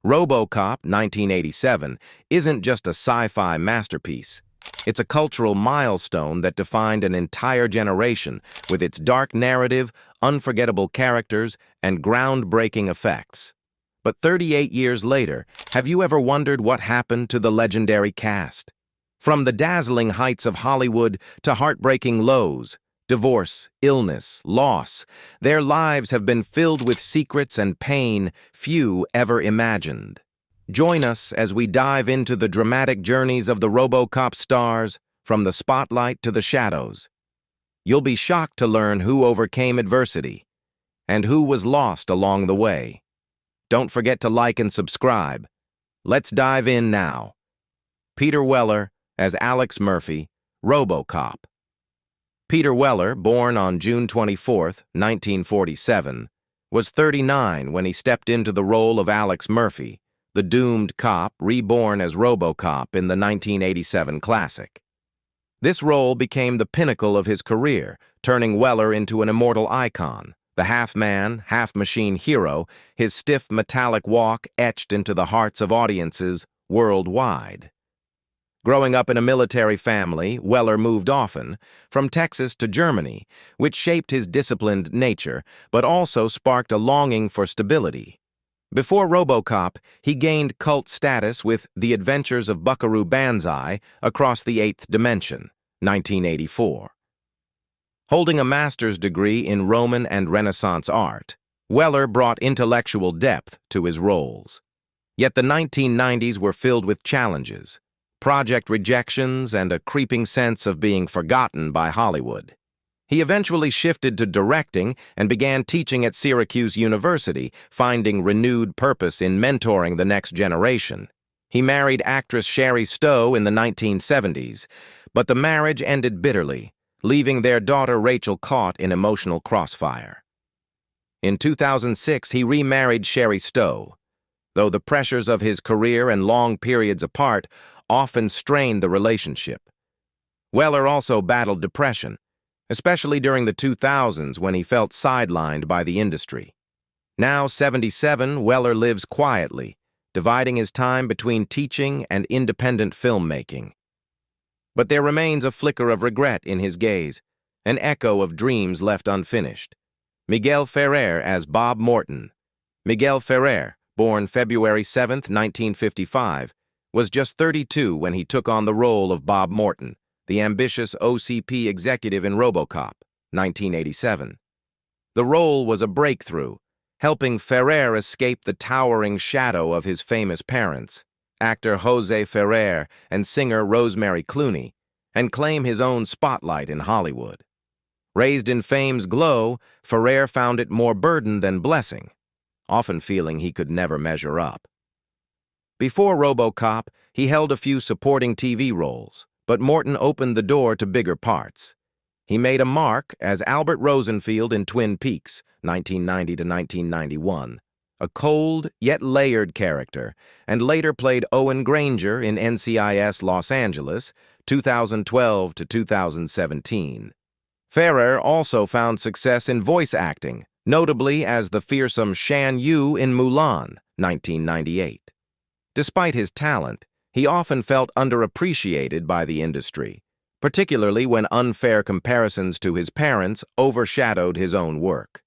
RoboCop 1987 isn't just a sci-fi masterpiece. It's a cultural milestone that defined an entire generation with its dark narrative, unforgettable characters, and groundbreaking effects. But 38 years later, have you ever wondered what happened to the legendary cast? From the dazzling heights of Hollywood to heartbreaking lows, divorce, illness, loss, their lives have been filled with secrets and pain few ever imagined. Join us as we dive into the dramatic journeys of the RoboCop stars, from the spotlight to the shadows. You'll be shocked to learn who overcame adversity and who was lost along the way. Don't forget to like and subscribe. Let's dive in now. Peter Weller as Alex Murphy, RoboCop. Peter Weller, born on June 24, 1947, was 39 when he stepped into the role of Alex Murphy, the doomed cop reborn as RoboCop in the 1987 classic. This role became the pinnacle of his career, turning Weller into an immortal icon, the half-man, half-machine hero, his stiff metallic walk etched into the hearts of audiences worldwide. Growing up in a military family, Weller moved often, from Texas to Germany, which shaped his disciplined nature, but also sparked a longing for stability. Before RoboCop, he gained cult status with The Adventures of Buckaroo Banzai Across the Eighth Dimension, 1984. Holding a master's degree in Roman and Renaissance art, Weller brought intellectual depth to his roles. Yet the 1990s were filled with challenges, project rejections, and a creeping sense of being forgotten by Hollywood. He eventually shifted to directing and began teaching at Syracuse University, finding renewed purpose in mentoring the next generation. He married actress Sherry Stowe in the 1970s, but the marriage ended bitterly, leaving their daughter Rachel caught in emotional crossfire. In 2006, he remarried Sherry Stowe, though the pressures of his career and long periods apart often strained the relationship. Weller also battled depression, especially during the 2000s when he felt sidelined by the industry. Now 77, Weller lives quietly, dividing his time between teaching and independent filmmaking. But there remains a flicker of regret in his gaze, an echo of dreams left unfinished. Miguel Ferrer as Bob Morton. Miguel Ferrer, born February 7, 1955, was just 32 when he took on the role of Bob Morton, the ambitious OCP executive in RoboCop, 1987. The role was a breakthrough, helping Ferrer escape the towering shadow of his famous parents, actor Jose Ferrer and singer Rosemary Clooney, and claim his own spotlight in Hollywood. Raised in fame's glow, Ferrer found it more burden than blessing, often feeling he could never measure up. Before RoboCop, he held a few supporting TV roles, but Morton opened the door to bigger parts. He made a mark as Albert Rosenfield in Twin Peaks, 1990 to 1991, a cold yet layered character, and later played Owen Granger in NCIS Los Angeles, 2012 to 2017. Ferrer also found success in voice acting, notably as the fearsome Shan Yu in Mulan, 1998. Despite his talent, he often felt underappreciated by the industry, particularly when unfair comparisons to his parents overshadowed his own work.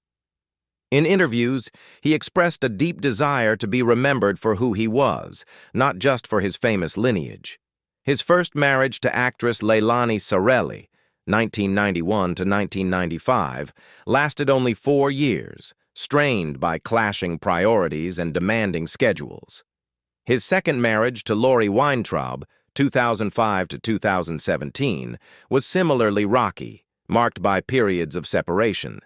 In interviews, he expressed a deep desire to be remembered for who he was, not just for his famous lineage. His first marriage to actress Leilani Sarelli, 1991 to 1995, lasted only 4 years, strained by clashing priorities and demanding schedules. His second marriage to Laurie Weintraub, 2005 to 2017, was similarly rocky, marked by periods of separation.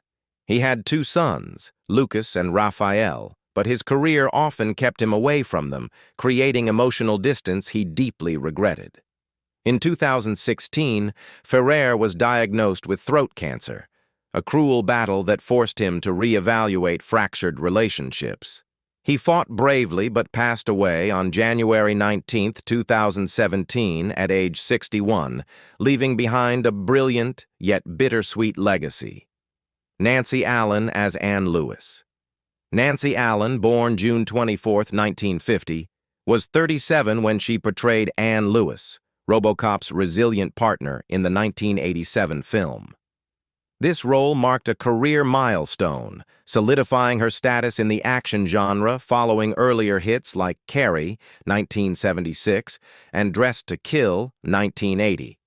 He had 2 sons, Lucas and Raphael, but his career often kept him away from them, creating emotional distance he deeply regretted. In 2016, Ferrer was diagnosed with throat cancer, a cruel battle that forced him to reevaluate fractured relationships. He fought bravely but passed away on January 19, 2017, at age 61, leaving behind a brilliant yet bittersweet legacy. Nancy Allen as Ann Lewis. Nancy Allen, born June 24, 1950, was 37 when she portrayed Anne Lewis, RoboCop's resilient partner in the 1987 film. This role marked a career milestone, solidifying her status in the action genre following earlier hits like Carrie, 1976, and Dressed to Kill, 1980.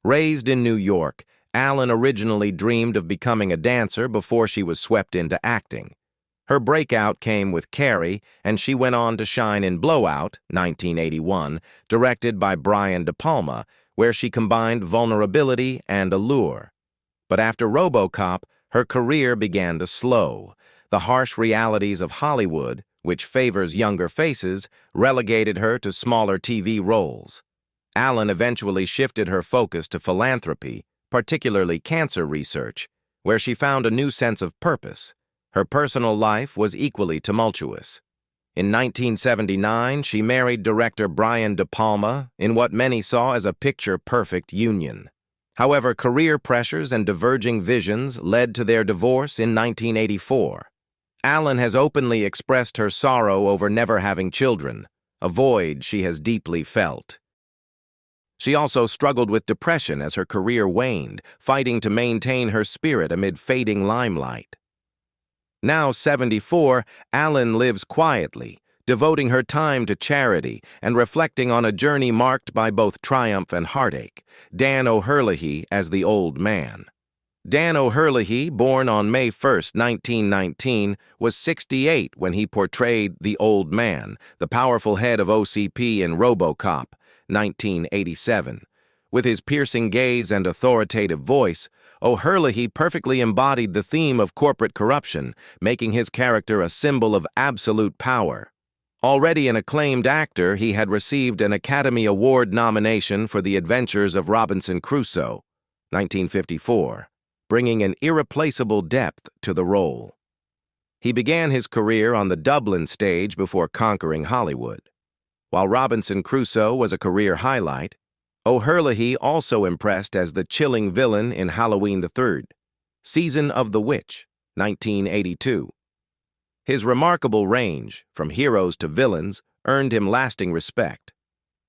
Raised in New York, Allen originally dreamed of becoming a dancer before she was swept into acting. Her breakout came with Carrie, and she went on to shine in Blowout, 1981, directed by Brian De Palma, where she combined vulnerability and allure. But after RoboCop, her career began to slow. The harsh realities of Hollywood, which favors younger faces, relegated her to smaller TV roles. Allen eventually shifted her focus to philanthropy, particularly cancer research, where she found a new sense of purpose. Her personal life was equally tumultuous. In 1979, she married director Brian De Palma in what many saw as a picture-perfect union. However, career pressures and diverging visions led to their divorce in 1984. Allen has openly expressed her sorrow over never having children, a void she has deeply felt. She also struggled with depression as her career waned, fighting to maintain her spirit amid fading limelight. Now 74, Allen lives quietly, devoting her time to charity and reflecting on a journey marked by both triumph and heartache. Dan O'Herlihy as the Old Man. Dan O'Herlihy, born on May 1, 1919, was 68 when he portrayed the Old Man, the powerful head of OCP in RoboCop, 1987. With his piercing gaze and authoritative voice, O'Herlihy perfectly embodied the theme of corporate corruption, making his character a symbol of absolute power. Already an acclaimed actor, he had received an Academy Award nomination for The Adventures of Robinson Crusoe, 1954, bringing an irreplaceable depth to the role. He began his career on the Dublin stage before conquering Hollywood. While Robinson Crusoe was a career highlight, O'Herlihy also impressed as the chilling villain in Halloween the 3rd, Season of the Witch, 1982. His remarkable range, from heroes to villains, earned him lasting respect.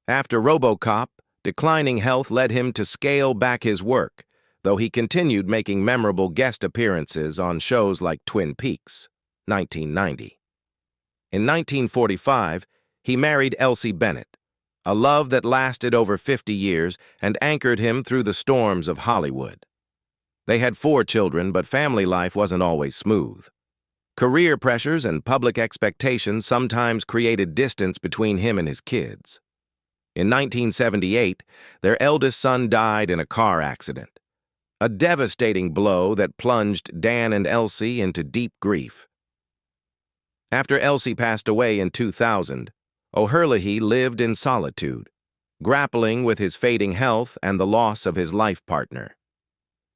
After RoboCop, declining health led him to scale back his work, though he continued making memorable guest appearances on shows like Twin Peaks, 1990. In 1945, he married Elsie Bennett, a love that lasted over 50 years and anchored him through the storms of Hollywood. They had 4 children, but family life wasn't always smooth. Career pressures and public expectations sometimes created distance between him and his kids. In 1978, their eldest son died in a car accident, a devastating blow that plunged Dan and Elsie into deep grief. After Elsie passed away in 2000, O'Herlihy lived in solitude, grappling with his fading health and the loss of his life partner.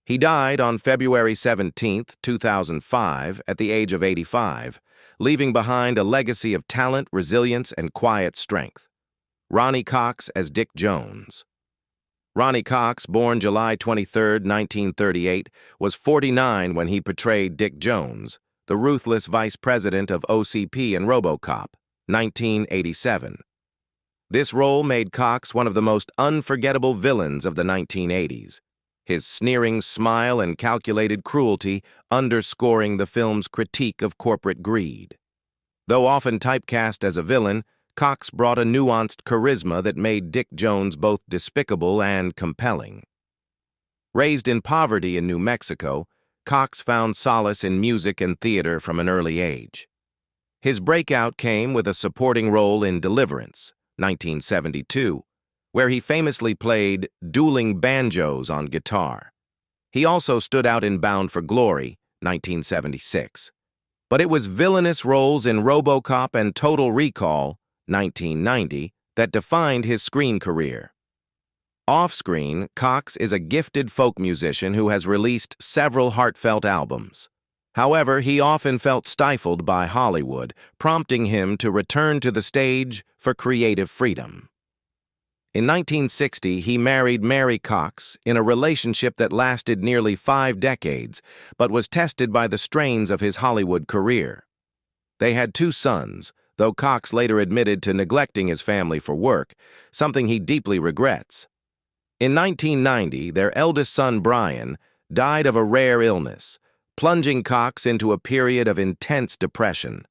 He died on February 17, 2005, at the age of 85, leaving behind a legacy of talent, resilience, and quiet strength. Ronnie Cox as Dick Jones. Ronnie Cox, born July 23, 1938, was 49 when he portrayed Dick Jones, the ruthless vice president of OCP in RoboCop, 1987. This role made Cox one of the most unforgettable villains of the 1980s, his sneering smile and calculated cruelty underscoring the film's critique of corporate greed. Though often typecast as a villain, Cox brought a nuanced charisma that made Dick Jones both despicable and compelling. Raised in poverty in New Mexico, Cox found solace in music and theater from an early age. His breakout came with a supporting role in Deliverance, 1972, where he famously played dueling banjos on guitar. He also stood out in Bound for Glory, 1976. But it was villainous roles in RoboCop and Total Recall, 1990, that defined his screen career. Off-screen, Cox is a gifted folk musician who has released several heartfelt albums. However, he often felt stifled by Hollywood, prompting him to return to the stage for creative freedom. In 1960, he married Mary Cox in a relationship that lasted nearly 5 decades, but was tested by the strains of his Hollywood career. They had 2 sons, though Cox later admitted to neglecting his family for work, something he deeply regrets. In 1990, their eldest son, Brian, died of a rare illness, plunging Cox into a period of intense depression.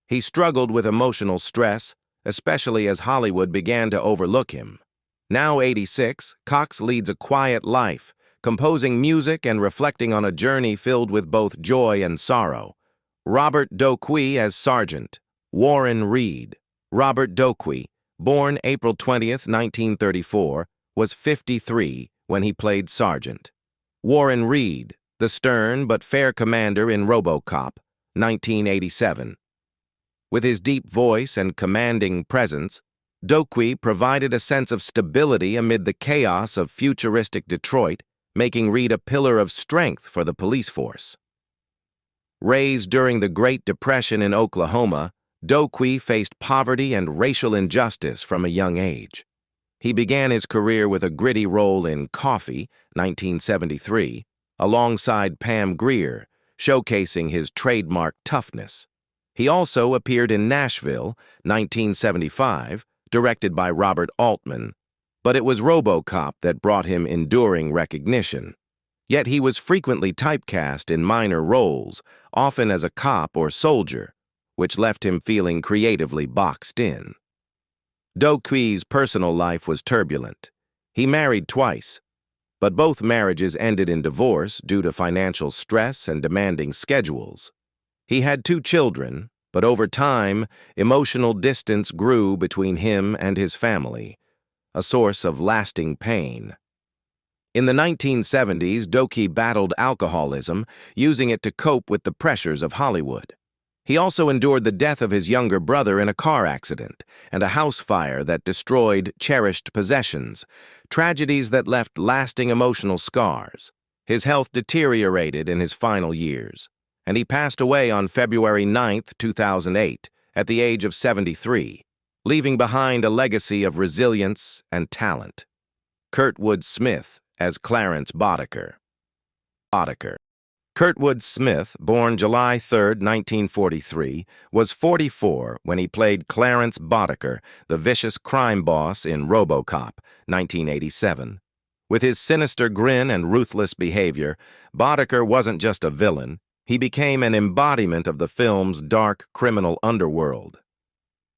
He struggled with emotional stress, especially as Hollywood began to overlook him. Now 86, Cox leads a quiet life, composing music and reflecting on a journey filled with both joy and sorrow. Robert Doqui as Sergeant. Warren Reed. Robert Doqui, born April 20th, 1934, was 53 when he played Sergeant. Warren Reed, the stern but fair commander in RoboCop, 1987. With his deep voice and commanding presence, Doqui provided a sense of stability amid the chaos of futuristic Detroit, making Reed a pillar of strength for the police force. Raised during the Great Depression in Oklahoma, Doqui faced poverty and racial injustice from a young age. He began his career with a gritty role in Coffee, 1973, alongside Pam Grier, showcasing his trademark toughness. He also appeared in Nashville, 1975, directed by Robert Altman, but it was RoboCop that brought him enduring recognition. Yet he was frequently typecast in minor roles, often as a cop or soldier, which left him feeling creatively boxed in. Doqui's personal life was turbulent. He married twice, but both marriages ended in divorce due to financial stress and demanding schedules. He had 2 children, but over time, emotional distance grew between him and his family, a source of lasting pain. In the 1970s, Doqui battled alcoholism, using it to cope with the pressures of Hollywood. He also endured the death of his younger brother in a car accident and a house fire that destroyed cherished possessions, tragedies that left lasting emotional scars. His health deteriorated in his final years, and he passed away on February 9, 2008, at the age of 73, leaving behind a legacy of resilience and talent. Kurtwood Smith as Clarence Boddicker. Kurtwood Smith, born July 3, 1943, was 44 when he played Clarence Boddicker, the vicious crime boss in RoboCop, 1987. With his sinister grin and ruthless behavior, Boddicker wasn't just a villain, he became an embodiment of the film's dark criminal underworld.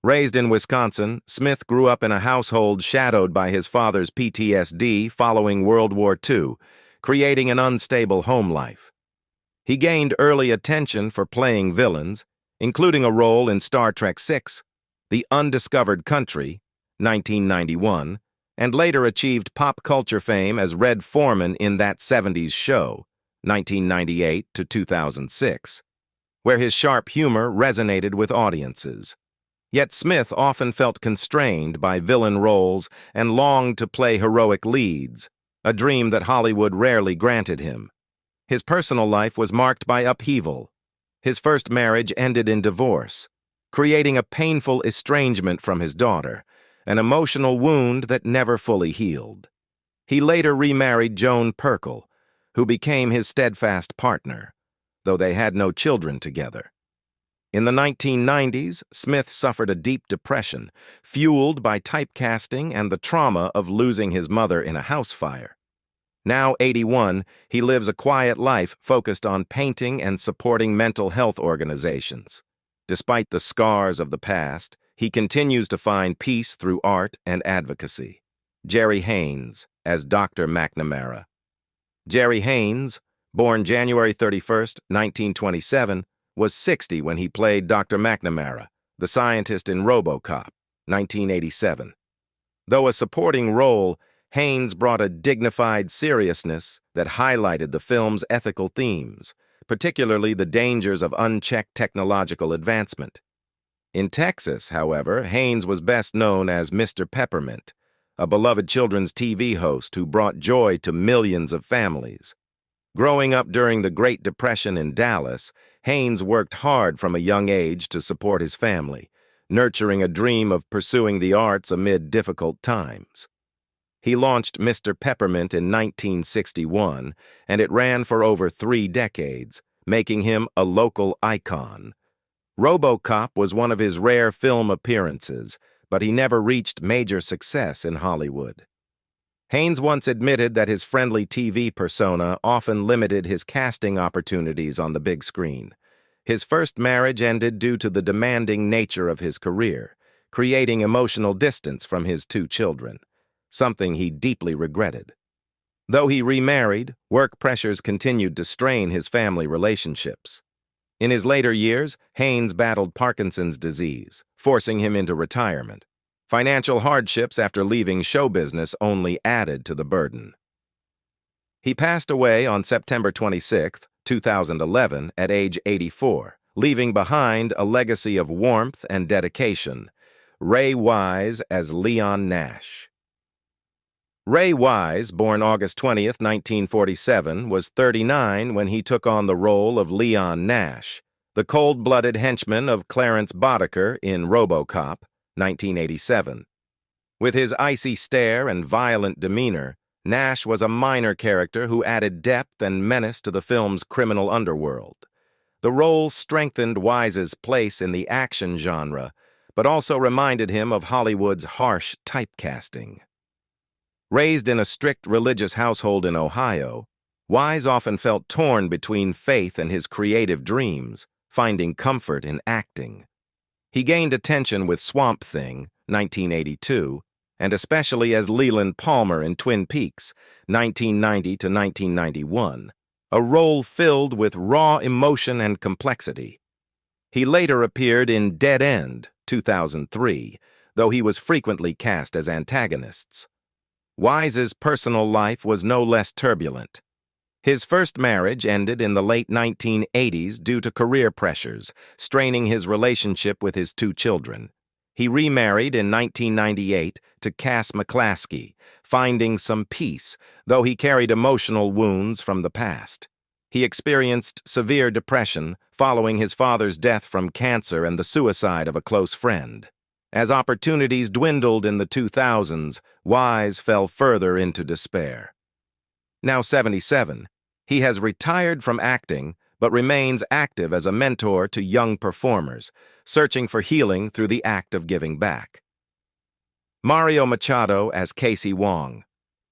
Raised in Wisconsin, Smith grew up in a household shadowed by his father's PTSD following World War II, creating an unstable home life. He gained early attention for playing villains, including a role in Star Trek VI, The Undiscovered Country, 1991, and later achieved pop culture fame as Red Foreman in That 70s Show, 1998 to 2006, where his sharp humor resonated with audiences. Yet Smith often felt constrained by villain roles and longed to play heroic leads, a dream that Hollywood rarely granted him. His personal life was marked by upheaval. His first marriage ended in divorce, creating a painful estrangement from his daughter, an emotional wound that never fully healed. He later remarried Joan Perkle, who became his steadfast partner, though they had no children together. In the 1990s, Smith suffered a deep depression, fueled by typecasting and the trauma of losing his mother in a house fire. Now 81, he lives a quiet life focused on painting and supporting mental health organizations. Despite the scars of the past, he continues to find peace through art and advocacy. Jerry Haynes as Dr. McNamara. Jerry Haynes, born January 31, 1927, was 60 when he played Dr. McNamara, the scientist in RoboCop, 1987. Though a supporting role, Haynes brought a dignified seriousness that highlighted the film's ethical themes, particularly the dangers of unchecked technological advancement. In Texas, however, Haynes was best known as Mr. Peppermint, a beloved children's TV host who brought joy to millions of families. Growing up during the Great Depression in Dallas, Haynes worked hard from a young age to support his family, nurturing a dream of pursuing the arts amid difficult times. He launched Mr. Peppermint in 1961, and it ran for over 3 decades, making him a local icon. RoboCop was one of his rare film appearances, but he never reached major success in Hollywood. Haynes once admitted that his friendly TV persona often limited his casting opportunities on the big screen. His first marriage ended due to the demanding nature of his career, creating emotional distance from his two children, something he deeply regretted. Though he remarried, work pressures continued to strain his family relationships. In his later years, Haynes battled Parkinson's disease, forcing him into retirement. Financial hardships after leaving show business only added to the burden. He passed away on September 26, 2011, at age 84, leaving behind a legacy of warmth and dedication. Ray Wise as Leon Nash. Ray Wise, born August 20, 1947, was 39 when he took on the role of Leon Nash, the cold-blooded henchman of Clarence Boddicker in RoboCop, 1987. With his icy stare and violent demeanor, Nash was a minor character who added depth and menace to the film's criminal underworld. The role strengthened Wise's place in the action genre, but also reminded him of Hollywood's harsh typecasting. Raised in a strict religious household in Ohio, Wise often felt torn between faith and his creative dreams, finding comfort in acting. He gained attention with Swamp Thing, 1982, and especially as Leland Palmer in Twin Peaks, 1990 to 1991, a role filled with raw emotion and complexity. He later appeared in Dead End, 2003, though he was frequently cast as antagonists. Wise's personal life was no less turbulent. His first marriage ended in the late 1980s due to career pressures, straining his relationship with his two children. He remarried in 1998 to Cass McClaskey, finding some peace, though he carried emotional wounds from the past. He experienced severe depression following his father's death from cancer and the suicide of a close friend. As opportunities dwindled in the 2000s, Wise fell further into despair. Now 77, he has retired from acting but remains active as a mentor to young performers, searching for healing through the act of giving back. Mario Machado as Casey Wong.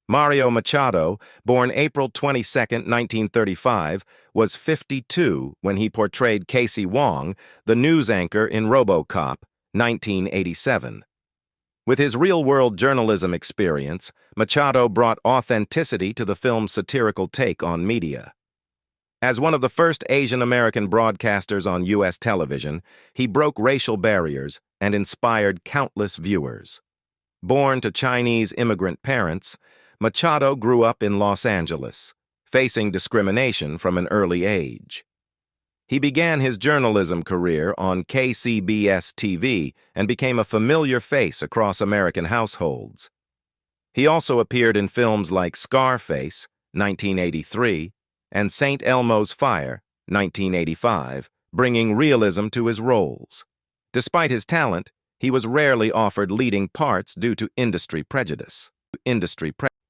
Mario Machado, born April 22, 1935, was 52 when he portrayed Casey Wong, the news anchor in RoboCop, 1987. With his real-world journalism experience, Machado brought authenticity to the film's satirical take on media. As one of the first Asian-American broadcasters on U.S. television, he broke racial barriers and inspired countless viewers. Born to Chinese immigrant parents, Machado grew up in Los Angeles, facing discrimination from an early age. He began his journalism career on KCBS-TV and became a familiar face across American households. He also appeared in films like Scarface, 1983, and St. Elmo's Fire, 1985, bringing realism to his roles. Despite his talent, he was rarely offered leading parts due to industry prejudice.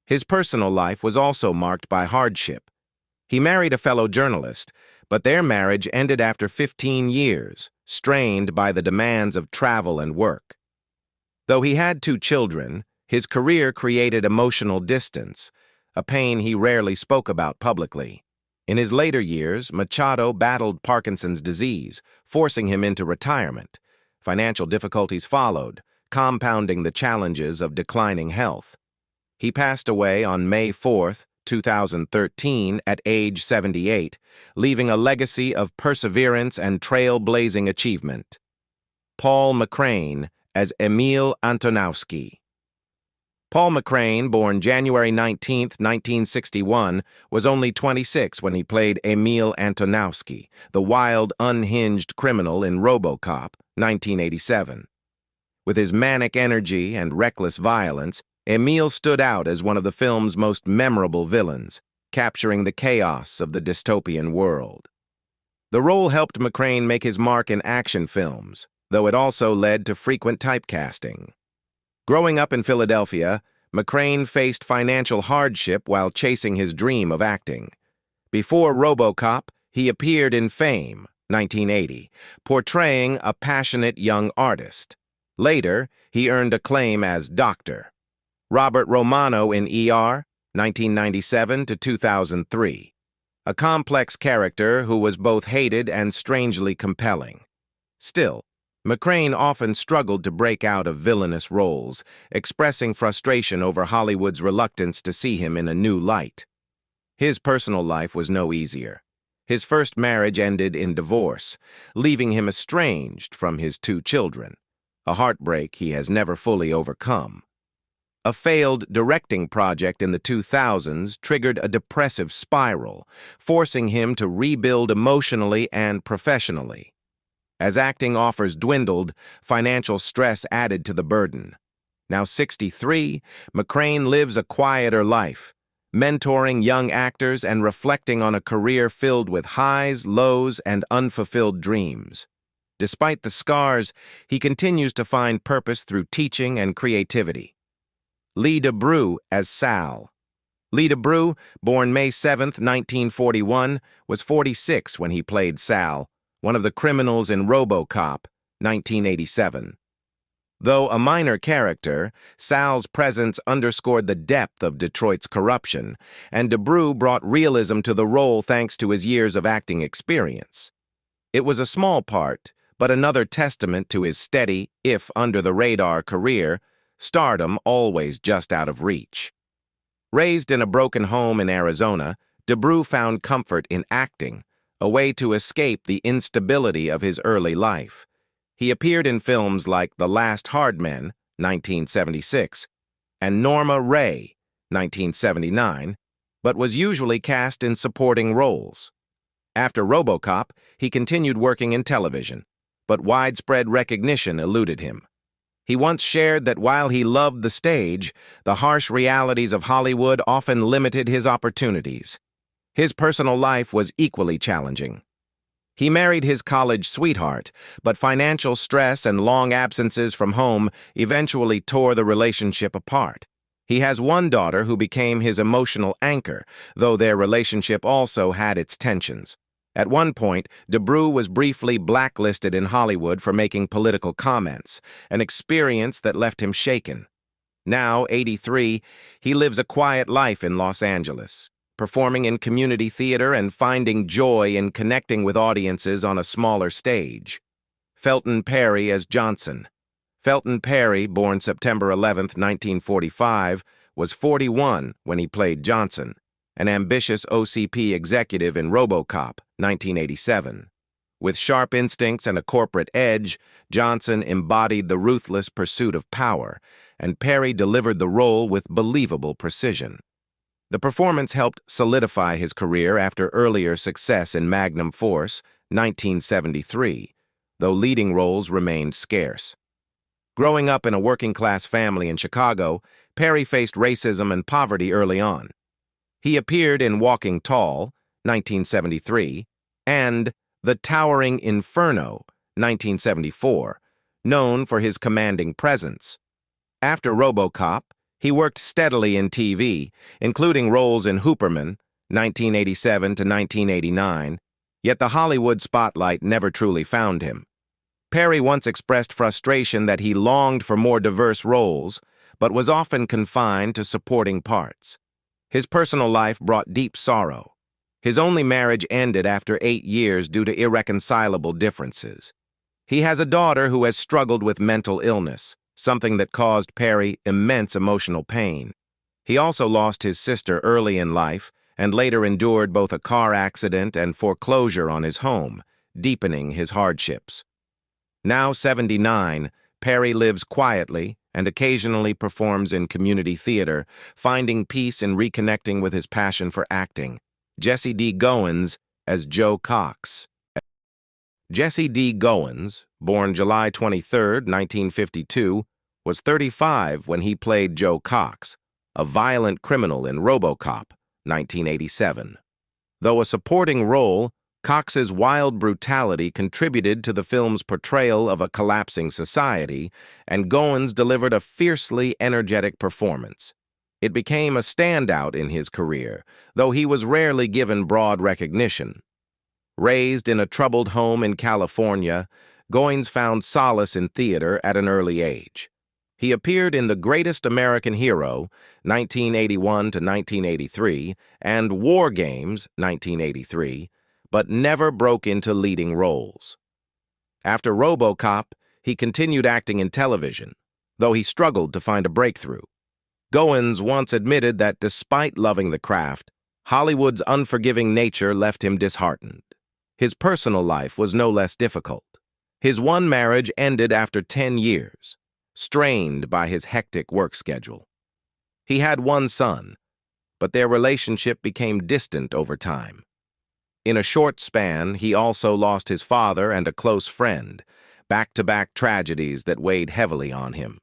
His personal life was also marked by hardship. He married a fellow journalist, but their marriage ended after 15 years, strained by the demands of travel and work. Though he had two children, his career created emotional distance, a pain he rarely spoke about publicly. In his later years, Machado battled Parkinson's disease, forcing him into retirement. Financial difficulties followed, compounding the challenges of declining health. He passed away on May 4, 2013, at age 78, leaving a legacy of perseverance and trailblazing achievement. Paul McCrane as Emil Antonowski. Paul McCrane, born January 19, 1961, was only 26 when he played Emil Antonowski, the wild, unhinged criminal in RoboCop, 1987. With his manic energy and reckless violence, Emil stood out as one of the film's most memorable villains, capturing the chaos of the dystopian world. The role helped McCrane make his mark in action films, though it also led to frequent typecasting. Growing up in Philadelphia, McCrane faced financial hardship while chasing his dream of acting. Before RoboCop, he appeared in Fame, 1980, portraying a passionate young artist. Later, he earned acclaim as Dr. Robert Romano in ER, 1997 to 2003, a complex character who was both hated and strangely compelling. Still, McCrane often struggled to break out of villainous roles, expressing frustration over Hollywood's reluctance to see him in a new light. His personal life was no easier. His first marriage ended in divorce, leaving him estranged from his 2 children, a heartbreak he has never fully overcome. A failed directing project in the 2000s triggered a depressive spiral, forcing him to rebuild emotionally and professionally. As acting offers dwindled, financial stress added to the burden. Now 63, McCrane lives a quieter life, mentoring young actors and reflecting on a career filled with highs, lows, and unfulfilled dreams. Despite the scars, he continues to find purpose through teaching and creativity. Lee Broux as Sal. Lee Broux, born May 7, 1941, was 46 when he played Sal, one of the criminals in RoboCop, 1987. Though a minor character, Sal's presence underscored the depth of Detroit's corruption, and Broux brought realism to the role thanks to his years of acting experience. It was a small part, but another testament to his steady, if under-the-radar career, stardom always just out of reach. Raised in a broken home in Arizona, Broux found comfort in acting, a way to escape the instability of his early life. He appeared in films like The Last Hard Men, 1976, and Norma Ray, 1979, but was usually cast in supporting roles. After RoboCop, he continued working in television, but widespread recognition eluded him. He once shared that while he loved the stage, the harsh realities of Hollywood often limited his opportunities. His personal life was equally challenging. He married his college sweetheart, but financial stress and long absences from home eventually tore the relationship apart. He has one daughter who became his emotional anchor, though their relationship also had its tensions. At one point, Broux was briefly blacklisted in Hollywood for making political comments, an experience that left him shaken. Now, 83, he lives a quiet life in Los Angeles, performing in community theater and finding joy in connecting with audiences on a smaller stage. Felton Perry as Johnson. Felton Perry, born September 11, 1945, was 41 when he played Johnson, an ambitious OCP executive in RoboCop, 1987. With sharp instincts and a corporate edge, Johnson embodied the ruthless pursuit of power, and Perry delivered the role with believable precision. The performance helped solidify his career after earlier success in Magnum Force, 1973, though leading roles remained scarce. Growing up in a working-class family in Chicago, Perry faced racism and poverty early on. He appeared in Walking Tall, 1973, and The Towering Inferno, 1974, known for his commanding presence. After RoboCop, he worked steadily in TV, including roles in Hooperman, 1987 to 1989, yet the Hollywood spotlight never truly found him. Perry once expressed frustration that he longed for more diverse roles, but was often confined to supporting parts. His personal life brought deep sorrow. His only marriage ended after 8 years due to irreconcilable differences. He has a daughter who has struggled with mental illness, something that caused Perry immense emotional pain. He also lost his sister early in life and later endured both a car accident and foreclosure on his home, deepening his hardships. Now 79, Perry lives quietly and occasionally performs in community theater, finding peace in reconnecting with his passion for acting. Jesse D. Goins as Joe Cox. Jesse D. Goins, born July 23, 1952, was 35 when he played Joe Cox, a violent criminal in RoboCop, 1987. Though a supporting role, Cox's wild brutality contributed to the film's portrayal of a collapsing society, and Goins delivered a fiercely energetic performance. It became a standout in his career, though he was rarely given broad recognition. Raised in a troubled home in California, Goins found solace in theater at an early age. He appeared in The Greatest American Hero, 1981 to 1983, and War Games, 1983, but never broke into leading roles. After RoboCop, he continued acting in television, though he struggled to find a breakthrough. Goins once admitted that despite loving the craft, Hollywood's unforgiving nature left him disheartened. His personal life was no less difficult. His one marriage ended after 10 years, strained by his hectic work schedule. He had one son, but their relationship became distant over time. In a short span, he also lost his father and a close friend, back-to-back tragedies that weighed heavily on him.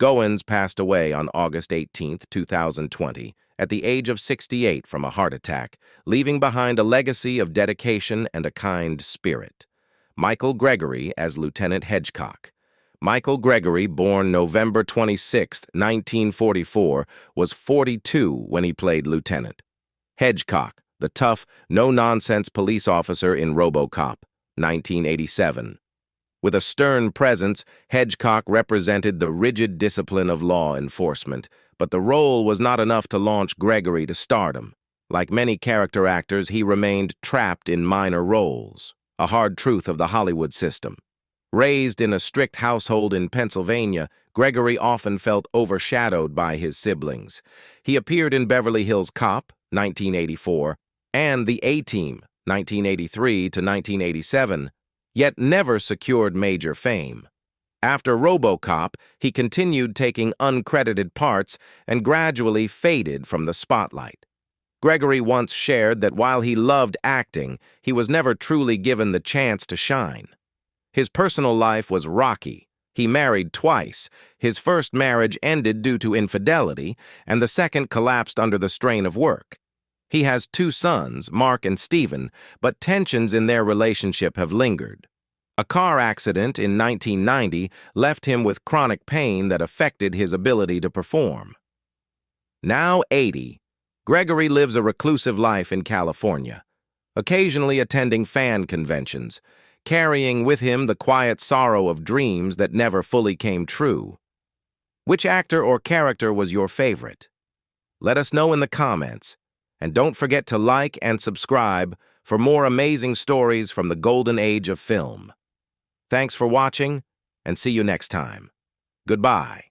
Goins passed away on August 18, 2020, at the age of 68 from a heart attack, leaving behind a legacy of dedication and a kind spirit. Michael Gregory as Lieutenant Hedgecock. Michael Gregory, born November 26, 1944, was 42 when he played Lieutenant. Hedgecock, the tough, no-nonsense police officer in RoboCop, 1987. With a stern presence, Hedgecock represented the rigid discipline of law enforcement, but the role was not enough to launch Gregory to stardom. Like many character actors, he remained trapped in minor roles, a hard truth of the Hollywood system. Raised in a strict household in Pennsylvania, Gregory often felt overshadowed by his siblings. He appeared in Beverly Hills Cop, 1984, and The A-Team, 1983 to 1987, yet never secured major fame. After RoboCop, he continued taking uncredited parts and gradually faded from the spotlight. Gregory once shared that while he loved acting, he was never truly given the chance to shine. His personal life was rocky. He married twice. His first marriage ended due to infidelity, and the second collapsed under the strain of work. He has 2 sons, Mark and Stephen, but tensions in their relationship have lingered. A car accident in 1990 left him with chronic pain that affected his ability to perform. Now 80, Gregory lives a reclusive life in California, occasionally attending fan conventions, carrying with him the quiet sorrow of dreams that never fully came true. Which actor or character was your favorite? Let us know in the comments, and don't forget to like and subscribe for more amazing stories from the golden age of film. Thanks for watching, and see you next time. Goodbye.